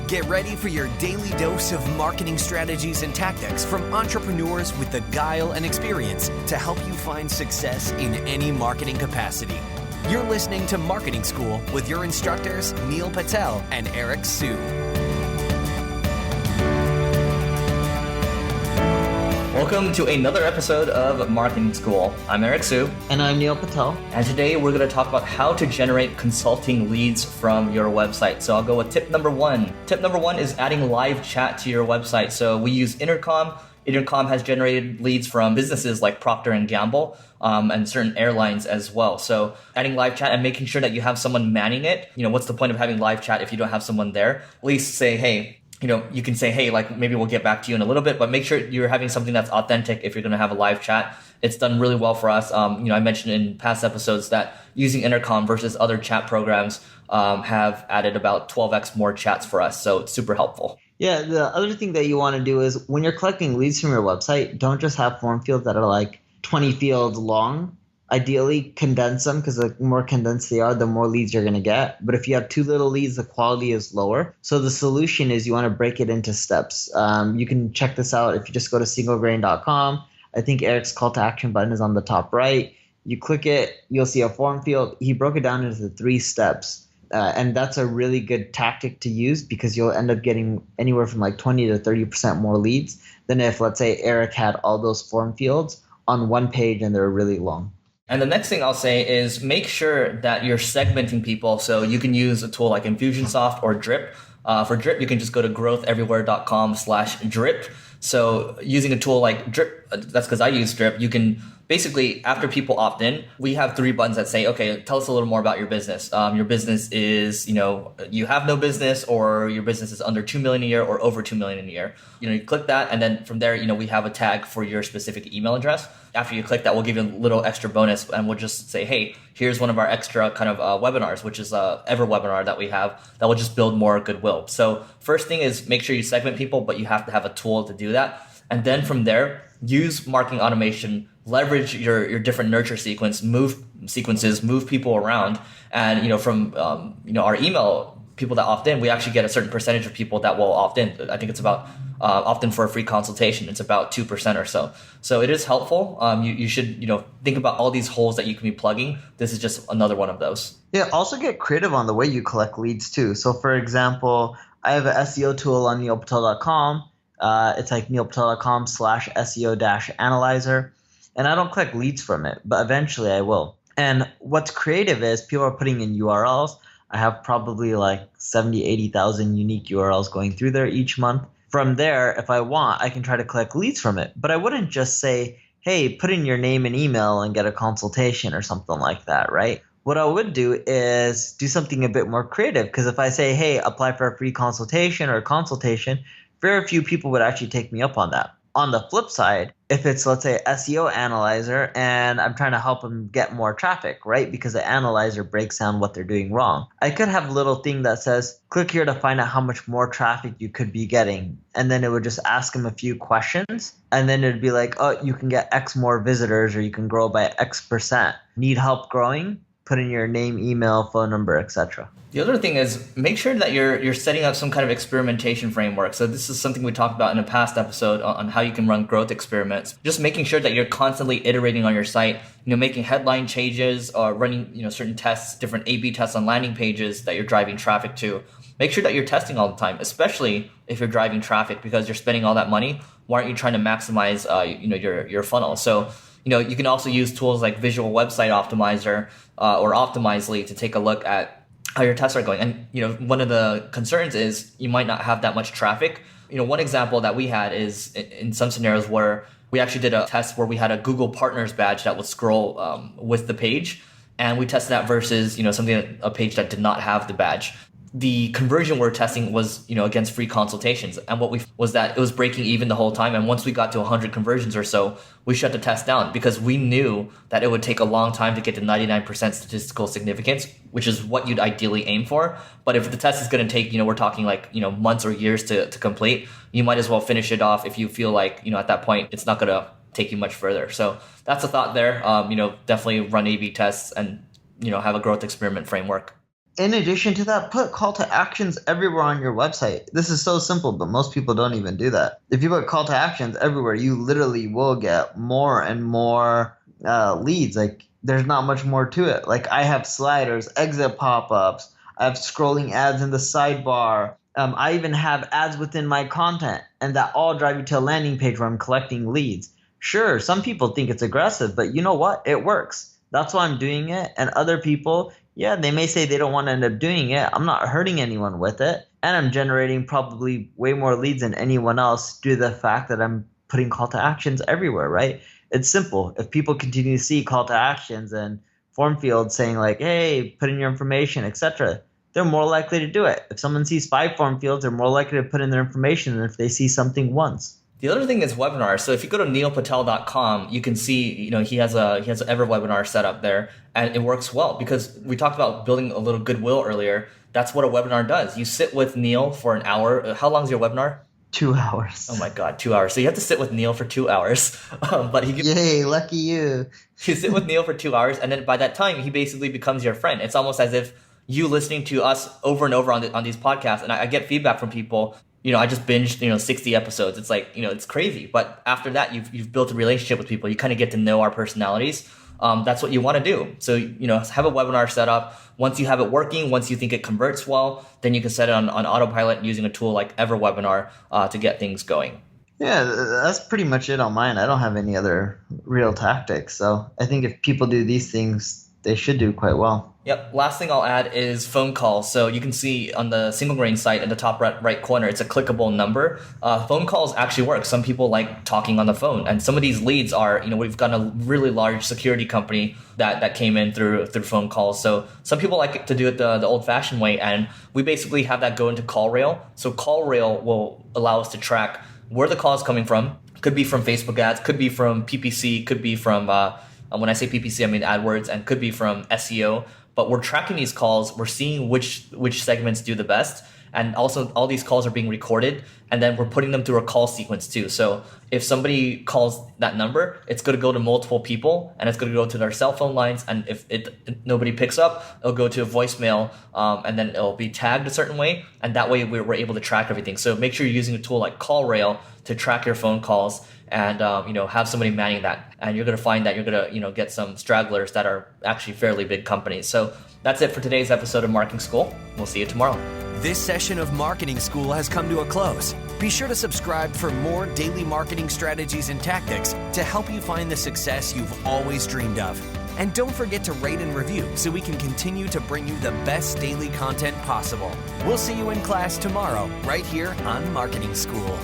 Get ready for your daily dose of marketing strategies and tactics from entrepreneurs with the guile and experience to help you find success in any marketing capacity. You're listening to Marketing School with your instructors, Neil Patel and Eric Su. Welcome to another episode of Marketing School. I'm Eric Su. And I'm Neil Patel. And today we're going to talk about how to generate consulting leads from your website. So I'll go with tip number one. Tip number one is adding live chat to your website. So we use Intercom. Intercom has generated leads from businesses like Procter & Gamble and certain airlines as well. So adding live chat and making sure that you have someone manning it. What's the point of having live chat if you don't have someone there? At least say, hey, you can say, hey, maybe we'll get back to you in a little bit, but make sure you're having something that's authentic if you're going to have a live chat. It's done really well for us. I mentioned in past episodes that using Intercom versus other chat programs have added about 12x more chats for us. So it's super helpful. Yeah, the other thing that you want to do is when you're collecting leads from your website, don't just have form fields that are like 20 fields long. Ideally, condense them because the more condensed they are, the more leads you're going to get. But if you have too little leads, the quality is lower. So the solution is you want to break it into steps. You can check this out if you just go to singlegrain.com. I think Eric's call to action button is on the top right. You click it, you'll see a form field. He broke it down into 3 steps. And that's a really good tactic to use because you'll end up getting anywhere from like 20 to 30% more leads than if, let's say, Eric had all those form fields on one page and they're really long. And the next thing I'll say is make sure that you're segmenting people. So you can use a tool like Infusionsoft or Drip. For Drip, you can just go to growtheverywhere.com/drip. So using a tool like Drip, that's because I use Drip, you can basically, after people opt in, we have 3 buttons that say, okay, tell us a little more about your business. Your business is, you have no business, or your business is under 2 million a year or over 2 million a year. You click that, and then from there, we have a tag for your specific email address. After you click that, we'll give you a little extra bonus, and we'll just say, hey, here's one of our extra kind of webinars, which is a ever webinar that we have that will just build more goodwill. So first thing is make sure you segment people, but you have to have a tool to do that. And then from there, use marketing automation, leverage your different nurture sequences, move people around. And, from, our email, people that opt in, we actually get a certain percentage of people that will opt in. I think it's about, opt in for a free consultation. It's about 2% or so. So it is helpful. You should, think about all these holes that you can be plugging. This is just another one of those. Yeah, also get creative on the way you collect leads too. So for example, I have an SEO tool on neilpatel.com. It's like neilpatel.com/SEO-analyzer. And I don't collect leads from it, but eventually I will. And what's creative is people are putting in URLs. I have probably like 70, 80,000 unique URLs going through there each month. From there, if I want, I can try to collect leads from it. But I wouldn't just say, hey, put in your name and email and get a consultation or something like that, right? What I would do is do something a bit more creative, because if I say, hey, apply for a free consultation or a consultation, very few people would actually take me up on that. On the flip side, if it's, let's say, SEO analyzer and I'm trying to help them get more traffic, right? Because the analyzer breaks down what they're doing wrong. I could have a little thing that says, click here to find out how much more traffic you could be getting. And then it would just ask them a few questions. And then it'd be like, oh, you can get X more visitors, or you can grow by X%. Need help growing? Put in your name, email, phone number, etc. The other thing is make sure that you're setting up some kind of experimentation framework. So this is something we talked about in a past episode on how you can run growth experiments. Just making sure that you're constantly iterating on your site, making headline changes or running, certain tests, different A/B tests on landing pages that you're driving traffic to. Make sure that you're testing all the time, especially if you're driving traffic because you're spending all that money. Why aren't you trying to maximize, your funnel? So, you can also use tools like Visual Website Optimizer or Optimizely to take a look at how your tests are going. And, one of the concerns is you might not have that much traffic. One example that we had is in some scenarios where we actually did a test where we had a Google Partners badge that would scroll with the page. And we tested that versus, a page that did not have the badge. The conversion we're testing was, against free consultations. And what was that it was breaking even the whole time. And once we got to 100 conversions or so, we shut the test down because we knew that it would take a long time to get to 99% statistical significance, which is what you'd ideally aim for. But if the test is going to take, we're talking like, months or years to complete, you might as well finish it off if you feel like, at that point, it's not going to take you much further. So that's a thought there. Definitely run A/B tests and, have a growth experiment framework. In addition to that, put call to actions everywhere on your website. This is so simple, but most people don't even do that. If you put call to actions everywhere, you literally will get more and more leads. Like, there's not much more to it. Like, I have sliders, exit pop-ups, I have scrolling ads in the sidebar. I even have ads within my content, and that all drive you to a landing page where I'm collecting leads. Sure, some people think it's aggressive, but you know what? It works. That's why I'm doing it. And other people, yeah, they may say they don't want to end up doing it. I'm not hurting anyone with it. And I'm generating probably way more leads than anyone else due to the fact that I'm putting call to actions everywhere, right? It's simple. If people continue to see call to actions and form fields saying like, hey, put in your information, etc., they're more likely to do it. If someone sees 5 form fields, they're more likely to put in their information than if they see something once. The other thing is webinars. So if you go to neilpatel.com, you can see, he has an ever webinar set up there, and it works well because we talked about building a little goodwill earlier. That's what a webinar does. You sit with Neil for an hour. How long is your webinar? 2 hours. Oh my God, 2 hours. So you have to sit with Neil for 2 hours. Yay, lucky you. You sit with Neil for 2 hours, and then by that time, he basically becomes your friend. It's almost as if you listening to us over and over on these podcasts, and I get feedback from people. I just binged, 60 episodes. It's like, it's crazy. But after that, you've built a relationship with people. You kind of get to know our personalities. That's what you want to do. So, have a webinar set up. Once you have it working, once you think it converts well, then you can set it on autopilot using a tool like EverWebinar to get things going. Yeah, that's pretty much it on mine. I don't have any other real tactics. So I think if people do these things, they should do quite well. Yep. Last thing I'll add is phone calls. So you can see on the Single Grain site in the top right corner, it's a clickable number. Phone calls actually work. Some people like talking on the phone. And some of these leads are, we've got a really large security company that came in through phone calls. So some people like to do it the old-fashioned way. And we basically have that go into CallRail. So CallRail will allow us to track where the call is coming from. Could be from Facebook ads, could be from PPC, could be from, when I say PPC, I mean AdWords, and could be from SEO. But we're tracking these calls. We're seeing which segments do the best. And also all these calls are being recorded, and then we're putting them through a call sequence too. So if somebody calls that number, it's going to go to multiple people, and it's going to go to their cell phone lines. And if nobody picks up, it'll go to a voicemail, and then it'll be tagged a certain way. And that way we're able to track everything. So make sure you're using a tool like CallRail to track your phone calls, and have somebody manning that. And you're going to find that you're going to get some stragglers that are actually fairly big companies. So that's it for today's episode of Marketing School. We'll see you tomorrow. This session of Marketing School has come to a close. Be sure to subscribe for more daily marketing strategies and tactics to help you find the success you've always dreamed of. And don't forget to rate and review so we can continue to bring you the best daily content possible. We'll see you in class tomorrow, right here on Marketing School.